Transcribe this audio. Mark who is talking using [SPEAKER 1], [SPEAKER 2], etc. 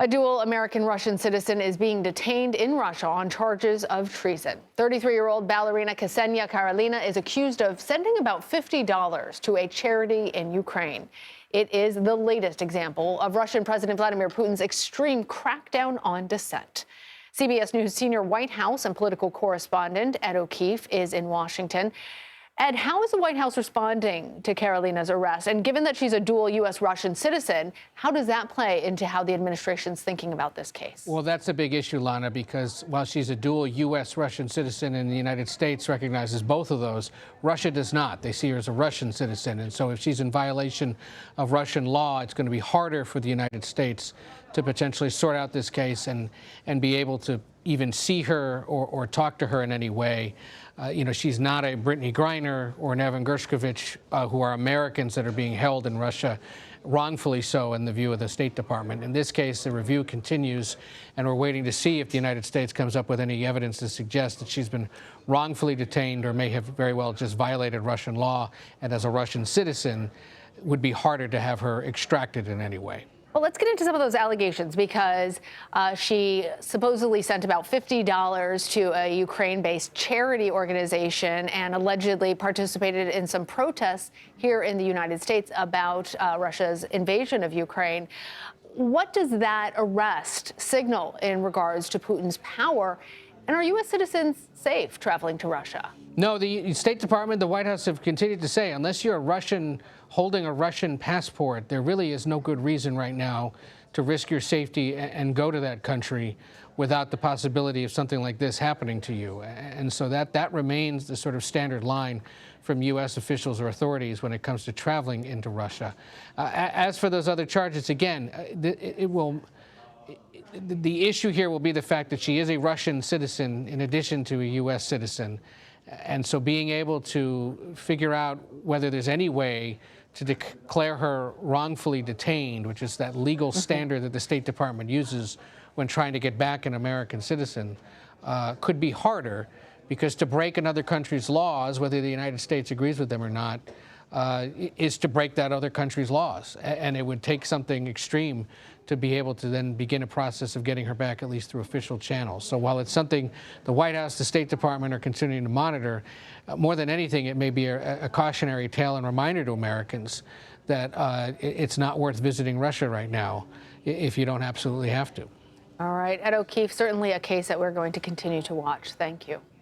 [SPEAKER 1] A dual American-Russian citizen is being detained in Russia on charges of treason. 33-year-old ballerina Ksenia Karolina is accused of sending about $50 to a charity in Ukraine. It is the latest example of Russian President Vladimir Putin's extreme crackdown on dissent. CBS News senior White House and political correspondent Ed O'Keefe is in Washington. Ed, how is the White House responding to Karolina's arrest? And given that she's a dual U.S.-Russian citizen, how does that play into how the administration's thinking about this case?
[SPEAKER 2] Well, that's a big issue, Lana, because while she's a dual U.S.-Russian citizen and the United States recognizes both of those, Russia does not. They see her as a Russian citizen. And so if she's in violation of Russian law, it's going to be harder for the United States to potentially sort out this case and be able to even see her or talk to her in any way. She's not a Brittany Griner or an Evan Gershkovich, who are Americans that are being held in Russia, wrongfully so in the view of the State Department. In this case, the review continues, and we're waiting to see if the United States comes up with any evidence to suggest that she's been wrongfully detained or may have very well just violated Russian law, and as a Russian citizen, would be harder to have her extracted in any way.
[SPEAKER 1] Well, let's get into some of those allegations because she supposedly sent about $50 to a Ukraine-based charity organization and allegedly participated in some protests here in the United States about Russia's invasion of Ukraine. What does that arrest signal in regards to Putin's power? And are U.S. citizens safe traveling to Russia?
[SPEAKER 2] No, the State Department, the White House have continued to say, unless you're a Russian holding a Russian passport, there really is no good reason right now to risk your safety and go to that country without the possibility of something like this happening to you. And so that remains the sort of standard line from U.S. officials or authorities when it comes to traveling into Russia. As for those other charges, again, the issue here will be the fact that she is a Russian citizen in addition to a U.S. citizen. And so being able to figure out whether there's any way to declare her wrongfully detained, which is that legal standard that the State Department uses when trying to get back an American citizen, could be harder, because to break another country's laws, whether the United States agrees with them or not, is to break that other country's laws. And it would take something extreme to be able to then begin a process of getting her back, at least through official channels. So while it's something the White House, the State Department are continuing to monitor, more than anything, it may be a cautionary tale and reminder to Americans that it's not worth visiting Russia right now if you don't absolutely have to.
[SPEAKER 1] All right, Ed O'Keefe, certainly a case that we're going to continue to watch. Thank you.